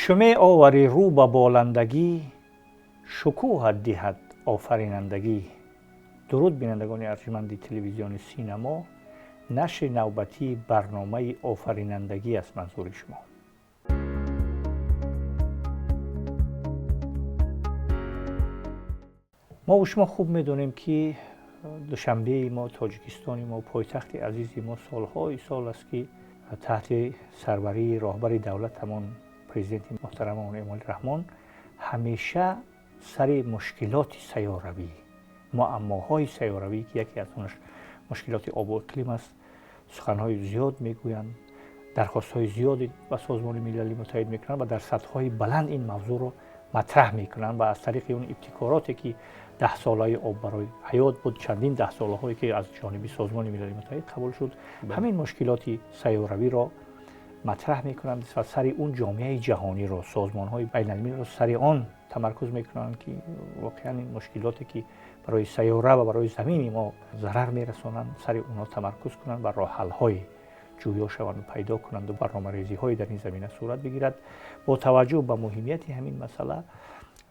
شمع آوری رو به بالندگی، شکوهت دهد آفرینندگی. درود بینندگان ارجمند تلویزیون سینما، نشر نوبتی برنامه آفرینندگی است منظور شما. ما و شما خوب میدونیم که دوشنبه ما، تاجیکستان ما، پایتخت عزیز ما سالهای سال است که تحت سروری راهبر دولت همان پرزیدنت محترم امالی رحمان همیشه سر مشکلات سیاروی، معماهای سیاروی که یکی از اونش مشکلات آب و اقلیم است، سخنهای زیاد میگویند، درخواستهای زیادی به سازمان ملل متحد میکنند و در سطحهای بلند این موضوع رو مطرح میکنند و از طریق اون ابتکاراتی که 10 ساله آب برای حیات بود، چندین 10 ساله هایی که از جانب سازمان ملل متحد قبول شد، همین مشکلات سیاروی را مطرح میکنند و سر اون جامعه جهانی را، سازمان های بین المللی را سر آن تمرکز میکنند که واقعا این مشکلاتی که برای سیاره و برای زمین ما ضرر میرسانند سر اونها تمرکز کنند و راه حل های جویا شوند و پیدا کنند و برنامه‌ریزی های در این زمینه صورت بگیرد. با توجه به مهمیت همین مسئله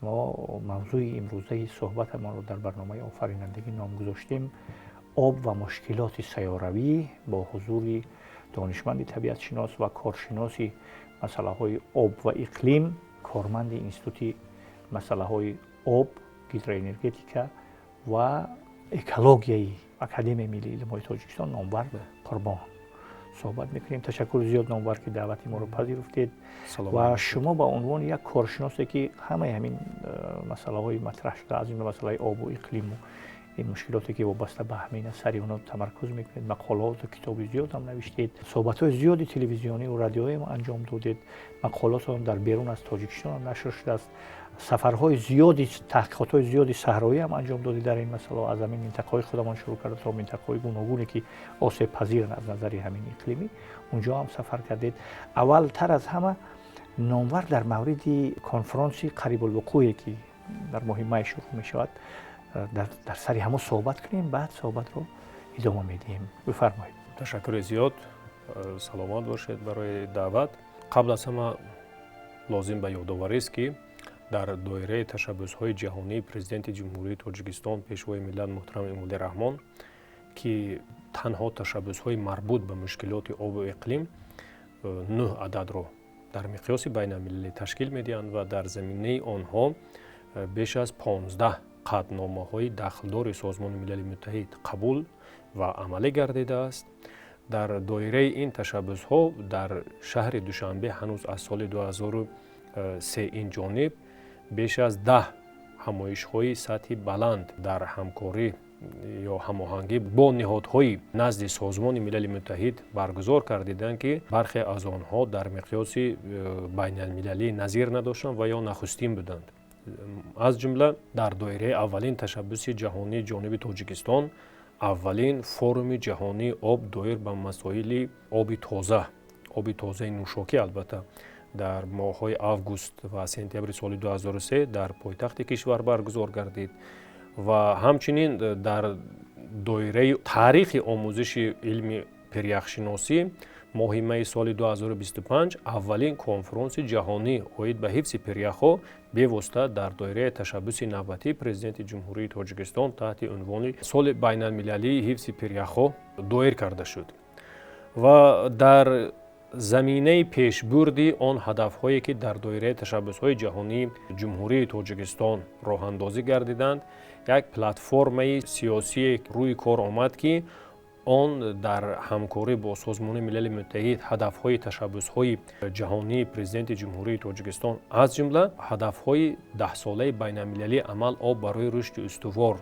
ما موضوع امروزه صحبت ما رو در برنامه آفرینندگی نام گذاشتیم آب و مشکلات سیاروی، با حضور دانشمند طبیعت شناس و کارشناس مسئله های آب و اقلیم، کارمند انستیتوت مسئله های آب، هیدروانرژتیکا و اکولوژی اکادمی ملی علوم تاجیکستان نامور قربان صحبت میکنیم. تشکر زیاد نامور که دعوت ما رو پذیرفتید و شما به عنوان یک کارشناسی که همین مسئله های مطرح شده از این مسئله آب و اقلیم و این مشکلاتی که وابسته به همین سری اونا تمرکز میکنید، مقالات و کتاب زیاد هم نوشتید، صحبت‌های زیادی تلویزیونی و رادیویی ما انجام دادید، مقالات هم در بیرون از تاجیکستان هم نشر شده است، سفرهای زیادی، تحقیقات‌های زیادی صحرایی هم انجام دادید در این مسئله. از همین منطقه‌های خودمان شروع کرده تا منطقه‌های گوناگونی که آسیب پذیرن از نظر همین اقلیمی، اونجا هم سفر کردید. اول تر از همه نامور در مورد کنفرانس قریب الوقوعی که در ماه می شروع می‌شود در سری همه صحبت کنیم، بعد صحبت رو ادامه میدیم. بفرمایید. تشکر زیاد، سلامت باشید برای دعوت. قبل از همه لازم به یادآوری است که در دایره تشبس‌های جهانی پرزیدنت جمهوری تاجیکستان پیشوای ملت محترم امالی رحمان که تنها تشبس‌های مربوط به مشکلات آب و اقلیم 9 عدد را در مقیاس بین‌المللی تشکیل می‌دهند و در زمینه آنها بیش از 15 قطعنامه‌های داخلدار سازمان ملل متحد قبول و عملی گردیده است. در دایره این تشبس‌ها در شهر دوشنبه هنوز از سال 2003 این جانب بیش از 10 همایش‌های سطحی بلند در همکاری یا هماهنگی با نهادهای نزد سازمان ملل متحد برگزار کردیدند که برخی از آنها در مقیاس بین‌المللی نظیر نداشتند و یا نخستین بودند. از جمله در دایره اولین تشبس جهانی جانب تاجیکستان اولین فورم جهانی آب دایر به مسائل آب تازه نوشاکی البته در ماه‌های آگوست و سپتامبر سال 2003 در پایتخت کشور برگزار گردید و همچنین در دایره تاریخ آموزش علم پریخشناسی ماه می سال 2025 اولین کنفرانس جهانی اوید به حفظ پریخ‌ها به واسطه در دایره تشبس نوبتی پرزیدنت جمهوری تاجیکستان تحت عنوان سال بین‌المللی حفظ پریخ‌ها دایر کرده شد و در زمینه پیشبردی آن هدف‌هایی که در دایره تشبس‌های جهانی جمهوری تاجیکستان راه اندازی گردیدند، یک پلتفرم سیاسی روی کار آمد که آن در همکاری با سازمان ملل متحد هدف‌های تشبس‌های جهانی پرزیدنت جمهوری تاجیکستان از جمله هدف‌های 10 ساله بین‌المللی عمل آب برای رشد استوار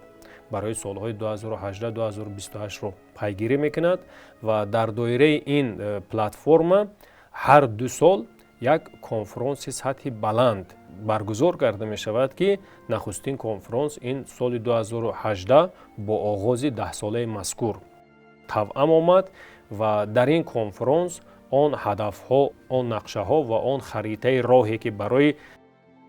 برای سالهای 2018-2028 را پیگیری میکند و در دایره این پلتفرم هر 2 سال یک کنفرانس سطحی بلند برگزار کرده می شود که نخستین کنفرانس این سال 2018 با آغاز 10 ساله مذکور توأم آمد و در این کنفرانس آن هدف‌ها، آن نقشه‌ها و آن خریطه راهی که برای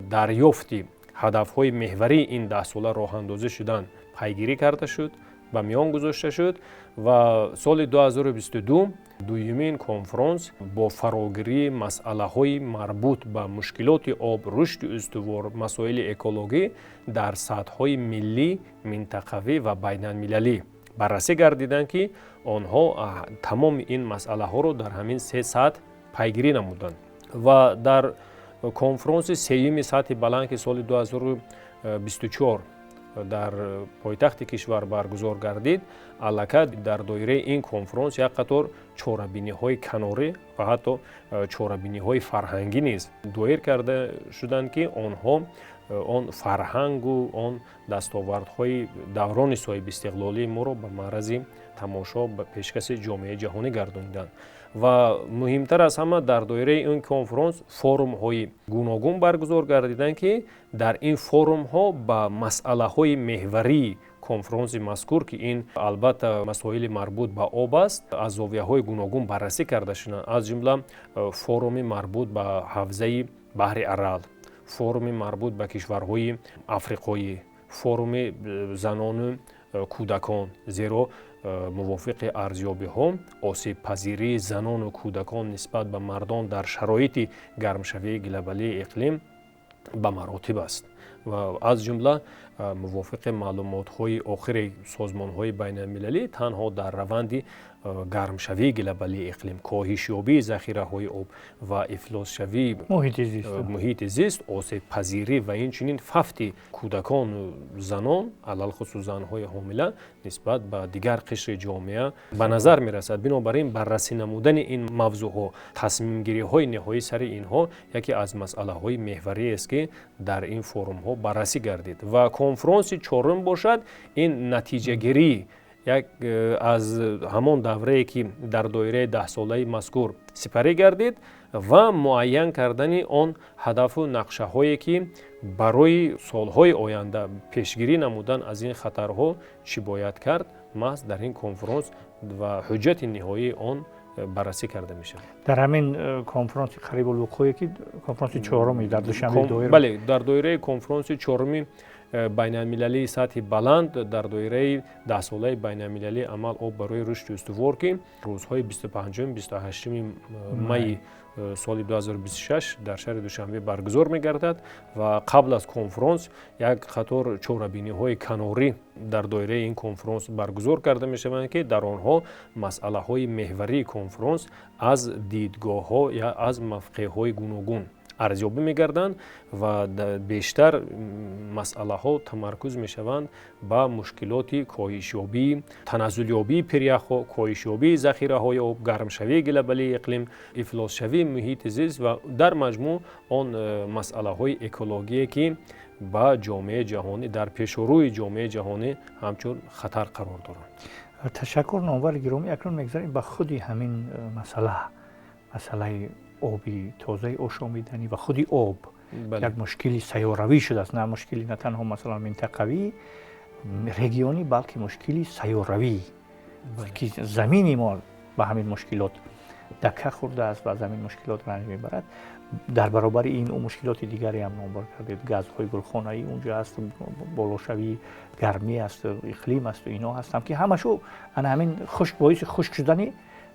دریافت هدف‌های محوری این 10 ساله راه اندازی شدن پیگیری کرده شد ба миён гузошта шуд ва соли 2022 дуюмин конфронс бо фарогирии масъалаҳои марбут ба мушкилоти об, рушди устувор, масоили экологӣ дар сатҳҳои миллӣ, минтақавӣ ва байналмилалӣ баррасӣ гардиданд, ки онҳо тамоми ин масъалаҳоро дар ҳамин се сатҳ пайгирӣ намуданд. Ва дар конфронси сеюми сатҳи баланд ки соли 2024 дар пойтахти кишвар баргузор гардид, аллакай дар доираи ин конфронс як қатор чорабиниҳои канорӣ ва ҳатто чорабиниҳои фарҳангӣ низ доир карда шуданд, ки онҳо он фарҳангу он дастовардҳои даврони соҳиби истиқлолии моро ба маърази тамошо ба пешкаси ҷомеаи ҷаҳонӣ гардонданд. Ва муҳимтар аз ҳама дар доираи ин конфронс форумҳои гуногун баргузор гардиданд, ки дар ин форумҳо ба масъалаҳои меҳварии конфронси мазкур, ки ин албатта масоили марбут ба об аст, аз зовияҳои гуногун баррасӣ карда шуданд, аз ҷумла форуми марбут ба ҳавзаи баҳри Арал, форуми марбут ба кишварҳои африқоӣ, форуми занону кӯдакон, зеро мувофиқи арзёбиҳо осебпазирии занону кӯдакон нисбат ба мардон дар шароити гармшавии глобалии иқлим ба маротиб аст. ва аз ҷумла мувофиқи маълумотҳои охири созмонҳои байналмилалӣ танҳо дар раванди гармшавии глобалии иқлим, коҳишёбии захираҳои об ва ифлосшавии муҳити зист, осебпазирӣ ва инчунин фафти кӯдакону занон, алалхусус занҳои ҳомила нисбат ба дигар қишри ҷомеа ба назар мерасад. Бинобар ин баррасӣ намудани ин мавзӯъҳо, тасмимгириҳои ниҳоӣ сари инҳо яке аз масъалаҳои меҳварieст, ки дар ин форумҳо баррасӣ гардид. Ва конфронси чорум бошад ин натиҷагирӣ як аз ҳамон даврае ки дар доираи 10-солаи мазкур сипарӣ гардид ва муайян кардани он ҳадафу нақшаҳое, ки барои солҳои оянда пешгирӣ намудан аз ин хатарҳо чӣ бояд кард, маҳз дар ин конфронс ва ҳуҷҷати ниҳоии он баррасӣ карда мешавад. дар ҳамин конфронси қарибулвуқӯе, ки конфронси чоруми дар душанбе доира, бале, дар доираи конфронси чоруми байналмилалии сатҳи баланд дар доираи 10-солаи байналмилалии амал об барои рушди устувор, ки рӯзҳои 25-28 майи соли 2026 дар шаҳри Душанбе баргузор мегардад ва қабл аз конфронс як қатор чорабиниҳои канорӣ дар доираи ин конфронс баргузор карда мешаванд, ки дар онҳо масъалаҳои меҳварии конфронс аз дидгоҳҳо я аз мавқеъҳои гуногун арзёбӣ мегарданд ва бештар масъалаҳо тамаркуз мешаванд ба мушкилоти коҳишёбии, таназзулёбии пиряхҳо, коҳишёбии захираҳои об, гармшавии глобалии иқлим, ифлосшавии муҳити зист ва дар маҷмӯъ он масъалаҳои экологие, ки ба ҷомеаи ҷаҳонӣ дар пешурӯи ҷомеаи ҷаҳонӣ ҳамчун хатар қарор доранд. ташаккур номвари гиромӣ, акнун мегзарем ба худи ҳамин масъалаи оби тозаи ошомиданӣ ва худи об як мушкили сайёравӣ шудааст, на мушкили на танҳо масалан минтақавӣ, регионӣ, балки мушкили сайёравӣ, ки замини мо ба ҳамин мушкилот дака хӯрдааст ва аз ҳамин мушкилот ранҷ мебарад. дар баробари ин мушкилоти дигаре ҳам номбар кардед, газҳои гулхонаӣ унҷо аст, болошавии гармӣ асту, иқлим асту, ино ҳастанд, ки ҳамашу ана ҳамин боиси хушк шудани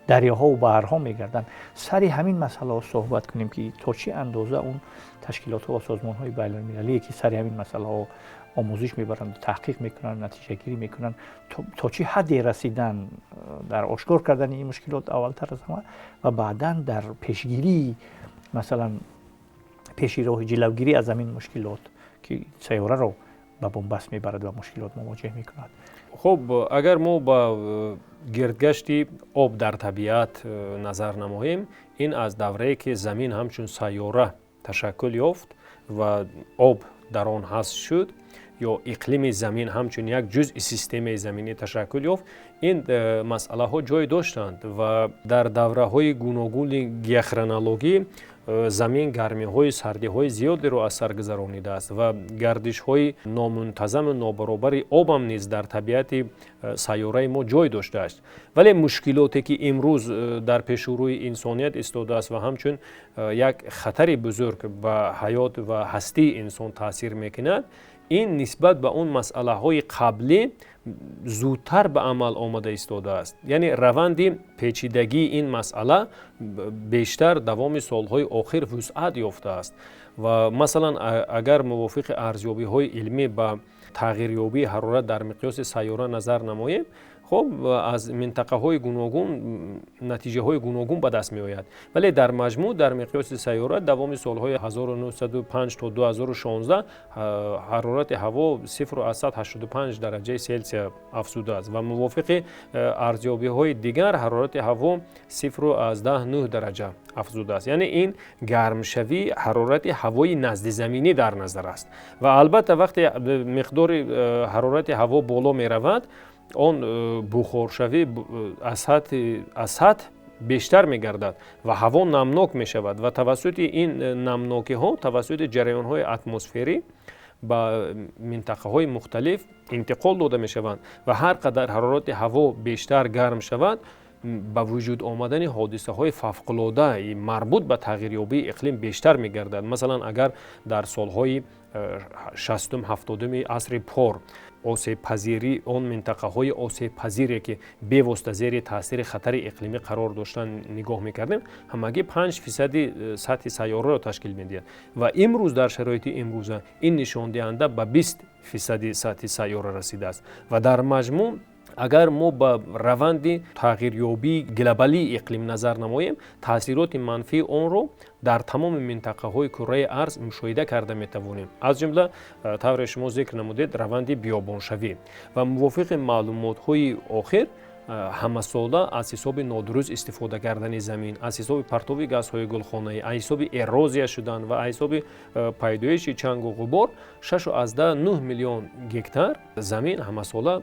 дарёҳо ва баҳрҳо мегарданд. сари ҳамин масъалаҳо суҳбат кунем, ки то чӣ андоза он ташкилотҳо ва созмонҳои байналмилалие, ки сари ҳамин масъалаҳо омӯзиш мебаранд, таҳқиқ мекунанд, натиҷагирӣ мекунанд, то чӣ ҳадде расидан дар ошкор кардани ин мушкилот аввалтар аз ҳама ва баъдан дар пешгирии масалан пеши роҳи ҷилавгирӣ аз ҳамин мушкилот, ки сайёраро ба бомбаст мебарад ва мушкилот мувоҷеҳ мекунад. хуб, агар мо ба гирдгашти об дар табиат назар намоем, ин аз даврае ки замин ҳамчун сайёра ташаккул ёфт ва об дар он ҳасп шуд, ё иқлими замин ҳамчун як ҷузъи системаи заминӣ ташаккул ёфт, ин масъалаҳо ҷой доштанд ва дар давраҳои гуногуни геохронологӣ замин гармиҳои сардиҳои зиёдеро аз сар гузаронидааст ва гардишҳои номунтазаму нобаробари обам низ дар табиати сайёраи мо ҷой доштааст. Вале мушкилоте ки имрӯз дар пешурӯи инсоният истодааст ва ҳамчун یک خطر بزرگ به حیات و هستی انسان تاثیر میکند، این نسبت به اون مسئله های قبلی زودتر به عمل آمده ایستاده است. یعنی روند پیچیدگی این مسئله بیشتر دوام سالهای آخر وسعت یافته است و مثلا اگر موافق ارزیابی های علمی به تغییریابی حرارت در مقیاس سیاره نظر نماییم، خب از منطقه های گوناگون نتیجه های گوناگون به دست می آید، ولی در مجموع در مقیاس سیاره دوام سالهای 1905 تا 2016 حرارت هوا 0.85 درجه سلسیوس افزوده است و موافق ارزیابی های دیگر حرارت هوا 0.9 درجه افزوده است. یعنی این گرمشوی حرارت هوای نزد زمینی در نظر است و البته وقتی مقدار حرارت هوا بالا می رود، آن بخارشوی از سطح بیشتر می گردد و هوا نمناک می شود و توسط این نمناکی ها توسط جریان های اتمسفری به منطقه های مختلف انتقال داده می شوند و هر قدر حرارت هوا بیشتر گرم شود، با وجود آمدن حادثه های فوق‌العاده مربوط به تغییریابی اقلیم بیشتر می گردد. مثلا اگر در سالهای 60 70 عصر پر آسیب پذیری اون منطقه های آسیب پذیری که به واسطه زیر تاثیر خطر اقلیمی قرار داشتن نگاه میکردیم، همگی 5% سطح سیاره را تشکیل میدهد و امروز در شرایط امروزه این نشان دهنده به 20% سطح سیاره رسیده است و در مجموع اگر ما با روند تغییریابی گلوبالی اقلیم نظر نماییم، تاثیرات منفی آن رو در تمام منطقه های کره ارض مشاهده کرده می توانیم. از جمله طور شما ذکر نمودید روند بیابانشوی و موافق معلومات های آخر همه ساله از حساب نادرست استفاده کردن زمین، از حساب پرتاب گازهای گلخانه‌ای، از حساب ایروزیا شدن و از حساب پیدایش چنگ و غبار 6.9 میلیون گکتار زمین همه ساله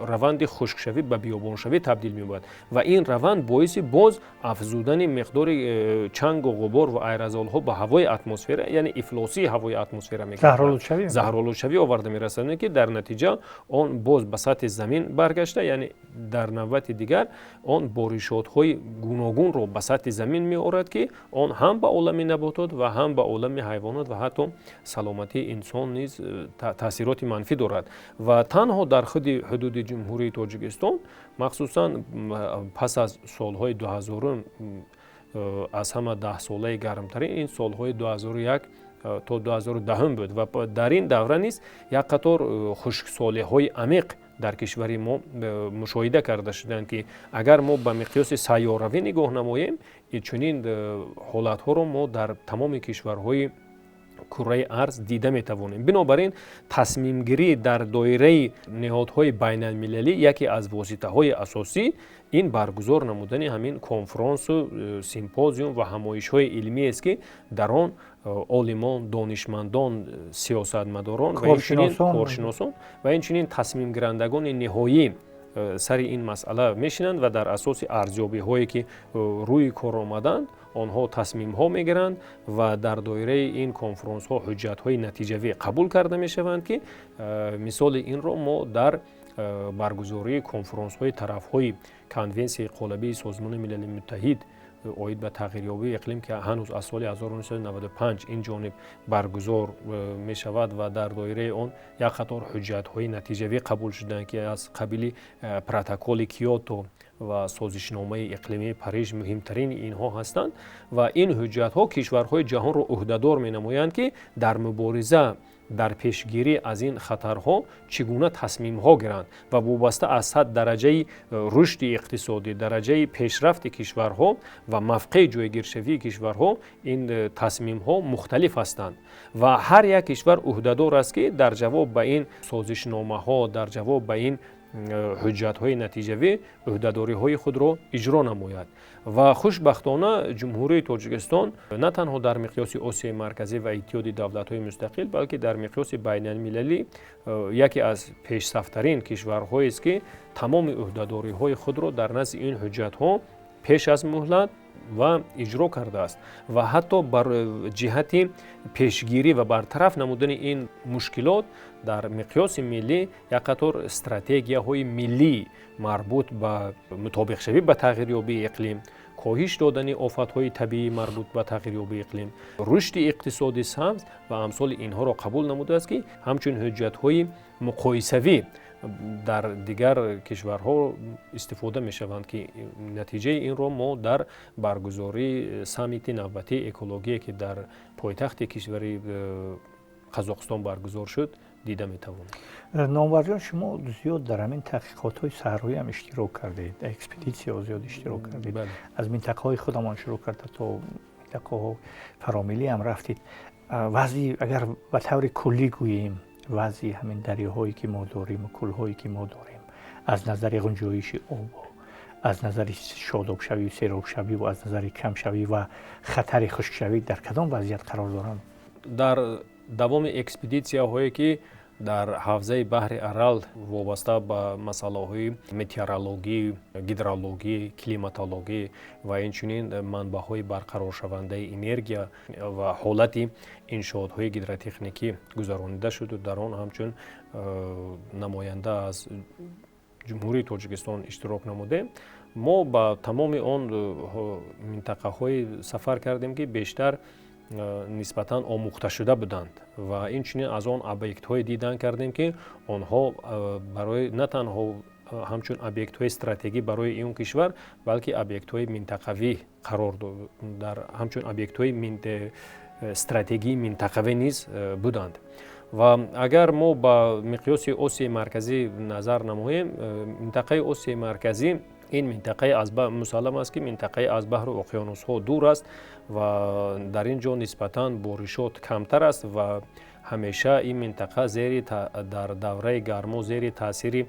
روند خشکشوی به بیابانشوی تبدیل می‌شود و این روند باعث باز افزودن مقدار چنگ و غبار و ایرزال‌ها به هوای اتمسفر، یعنی افلاسی هوای اتمسفر می‌گردد، زهرآلودشوی آورده می‌رساند که در نتیجه آن باز به سطح زمین برگشته، یعنی در نوبت دیگر آن بارشات‌های گوناگون رو به سطح زمین می‌آورد که آن هم به عالم نباتات و هم به عالم حیوانات و حتی سلامتی انسان نیز تاثیرات منفی دارد و تنها در حدود جمهوری تاجیکستان مخصوصاً پس از سالهای 2000 از همه 10 ساله گرمترین این سالهای 2001 تا 2010 بود و در این دوره نیز یک قطار خشکسالی‌های عمیق در کشور ما مشاهده کرده شدند که اگر ما به مقیاس سیاروی نگاه نماییم، این چنین حالت‌ها را ما در تمام کشورهای کره ارز دیده می توانیم. بنابراین تصمیم گیری در دایره نهادهای بین المللی یکی از واسطه های اساسی این برگزار نمودن همین کنفرانس و سیمپوزیوم و همایش های علمی است که در آن عالمان، دانشمندان، سیاستمداران و کارشناسان و اینچنین تصمیم گیرندگان نهایی سر این مسئله میشینند و در اساس ارزیابی هایی که روی کار آمدند آنها تصمیم ها میگیرند و در دایره این کنفرانس ها حجت های نتیجوی قبول کرده میشوند که مثال این را ما در برگزاری کنفرانس های طرف های کنونسیون قالبی سازمان ملل متحد اید به تغییریابی اقلیم که هنوز از سال 1995 این جانب برگزار می شود و در دایره آن یک قطار حجت های نتیجوی قبول شدند که از قبیل پروتکل کیوتو و سازشنامه اقلیمی پاریژ مهمترین اینها هستند و این حجت ها کشورهای جهان را عهده‌دار می نمایند که در مبارزه در پیشگیری از این خطرها چگونه تصمیم ها گیرند و وابسته از درجه رشد اقتصادی، درجه پیشرفت کشورها و موقع جایگیرشوی کشورها این تصمیم ها مختلف هستند و هر یک کشور عهده‌دار است که در جواب به این سازشنامه ها، در جواب به این حجت های نتیجوی عهده‌داری های خود را اجرا نماید و خوشبختانه جمهوری تاجیکستان نه تنها در مقیاس آسیای مرکزی و اتحاد دولت های مستقل بلکه در مقیاس بین المللی یکی از پیشرفت‌ترین کشورهایی است که تمام عهده‌داری های خود را در نزد این حجت ها پیش از مهلت و اجرا کرده است و حتی بر جهت پیشگیری و برطرف نمودن این مشکلات در مقیاس ملی یک قطار استراتژی‌های ملی مربوط به مطابق شوی به تغییریابی اقلیم کاهش دادن آفت‌های طبیعی مربوط به تغییریاب اقلیم، رشد اقتصادی سبز و امثال اینها را قبول نموده است که همچون حجت‌های مقایسوی در دیگر کشورها استفاده می شوند که نتیجه این را ما در برگزاری سامیت نوبتی اکولوژی که در پایتخت کشور قزاقستان برگزار شد دیده می توانیم. نامور جان، شما زیاد در همین تحقیقات های صحرایی هم اشتراک کردید، اکسپدیسیا زیاد اشتراک کردید. از منطقه های خودمان شروع کرده تا منطقه های فراملی هم رفتید. وضعی اگر به طور کلی گوییم، وضعی همین دریاهایی که ما داریم و کلهایی که ما داریم از نظر غنجایش آب، از نظر شاداب شوی و سیراب شوی و از نظر کم شوی و خطر خشک شوی در کدام وضعیت قرار دارند؟ در دوام اکسپدیسیا هایی که در حوزه بحر ارال وابسته به مسائل های متئورولوژی، هیدرولوژی، کلیماتولوژی و اینچنین منبع های برقرار شونده انرژی و حالت انشاءات های هیدروتکنیکی گذرانیده شد و در آن همچون نماینده از جمهوری تاجیکستان اشتراک نموده. ما با تمام آن منطقه های سفر کردیم که بیشتر نسبتاً آموخته شده بودند و اینچنین از آن ابیکت های دیدن کردیم که آنها برای نه تنها همچون ابیکت های استراتژی برای این کشور بلکه ابیکت های منطقوی قرار در همچون ابیکت های استراتژی منطقوی نیز بودند. و اگر ما با مقیاس آسیای مرکزی نظر نماییم، منطقه آسیای مرکزی این منطقه از مسلم است که منطقه از بحر و اقیانوس ها دور است و در اینجا نسبتاً بارشات کمتر است و همیشه این منطقه در دوره گرما زیر تاثیر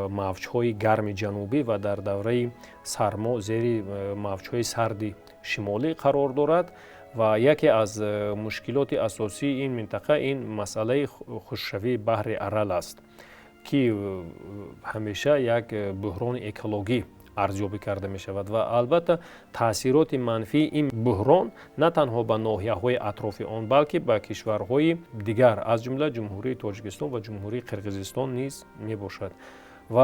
موج های گرم جنوبی و در دوره سرما زیر موج های سرد شمالی قرار دارد و یکی از مشکلات اساسی این منطقه این مسئله خشکشوی بحر ارال است که همیشه یک بحران اکولوژی ارزیابی کرده می شود و البته تاثیرات منفی این بحران نه تنها به ناحیه های اطراف آن بلکه به کشورهای دیگر از جمله جمهوری تاجیکستان و جمهوری قرقیزستان نیز می باشد. و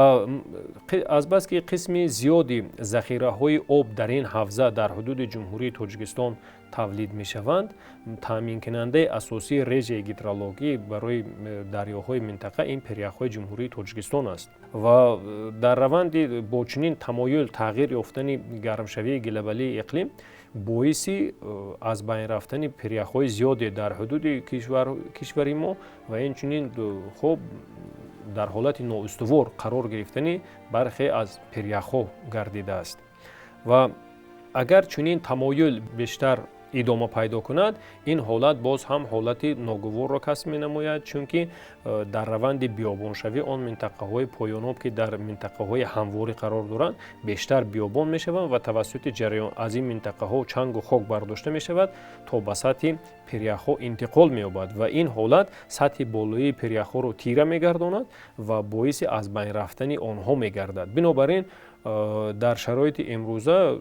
از بس که قسم زیادی ذخیره های آب در این حوزه در حدود جمهوری تاجیکستان تولید می شوند، تامین کننده اساسی رژه هیدرولوژی برای دریاهای منطقه این پریخ‌های جمهوری تاجیکستان است و در روند با چنین تمایل تغییر یافتن گرمشوی گلوبالی اقلیم باعث از بین رفتن پریخ‌های زیادی در حدود کشور ما و اینچنین خوب در حالت نااستوار قرار گرفتن برخی از پریخ‌ها گردیده است و اگر چنین تمایل بیشتر ادامه پیدا کند این حالت باز هم حالت ناگوار را کسب می نماید، چون که در روند بیابان شوی آن منطقه های پایاناب که در منطقه های همواری قرار دارند بیشتر بیابان می شوند و توسط جریان از این منطقه ها چنگ و خاک برداشته می شود تا به سطح پریخ ها انتقال می یابد و این حالت سطح بالایی پریخ ها را تیره می گرداند و باعث از بین رفتن آنها می گردد. بنابراین در شرایط امروزه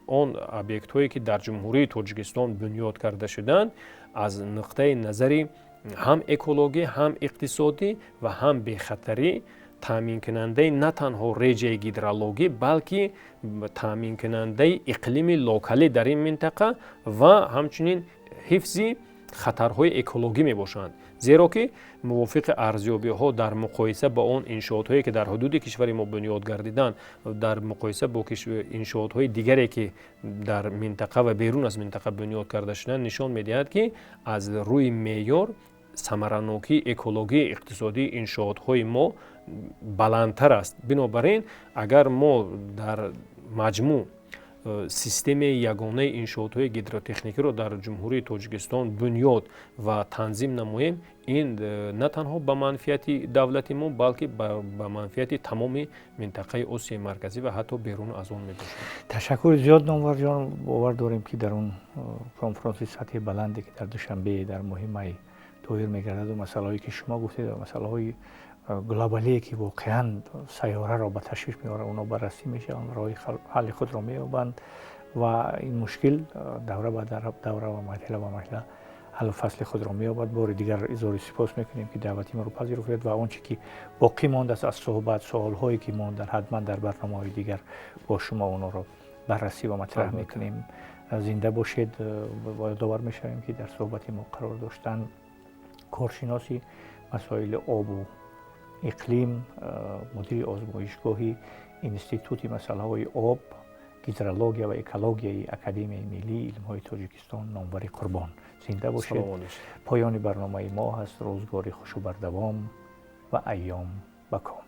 آن ابیکت هایی که در جمهوری تاجیکستان بنیاد کرده شدند از نقطه نظری هم اکولوژی هم اقتصادی و هم بی‌خطری تامین کننده نه تنها رژه هیدرولوژی بلکه تامین کننده اقلیم لوکالی در این منطقه و همچنین حفظ خطرهای اکولوژی می باشند، زیرا که موافق ارزیابی ها در مقایسه با آن انشاءات هایی که در حدود کشور ما بنیاد گردیدند در مقایسه با انشاءات های دیگری که در منطقه و بیرون از منطقه بنیاد کرده شدند نشان می دهد که از روی معیار ثمره‌ناکی اکولوژی اقتصادی انشاءات های ما بلندتر است. بنابراین اگر ما در مجموع سیستم یگانه انشاءات های هیدروتکنیکی را در جمهوری تاجیکستان بنیاد و تنظیم نماییم این نه تنها به منفعت دولت ما بلکه به منفعت تمام منطقه آسیای مرکزی و حتی بیرون از آن می باشد. تشکر زیاد نامور جان. باور داریم که در اون کنفرانس سطح بلندی که در دوشنبه در ماه می دایر می‌گردد و مسائلی که شما گفتید و مسائل‌های گلوبالی که واقعاً سیاره را به تشویش می‌آورد اونا بررسی میشه، آن راه حل خود را می‌یابند و این مشکل دوره به دوره و مرحله حل و فصل خود را می‌یابد. بار دیگر اظهار سپاس می‌کنیم که دعوت ما را پذیرفتید و آنچه که باقی مانده است از صحبت سوال‌هایی که مانده حتما در برنامه‌های دیگر با شما اونا را بررسی و مطرح میکنیم. زنده باشید. یادآور میشویم که در صحبت ما قرار داشتن کارشناسی مسائل آب و اقلیم، مدیر آزمایشگاهی انستیتوت مسائل آب، هیدرولوژی و اکولوژی اکادمی ملی علم‌های تاجیکستان نامور قربان. زنده باشید. پایان برنامه ما هست. روزگاری خوش و بردوام و ایام بکام.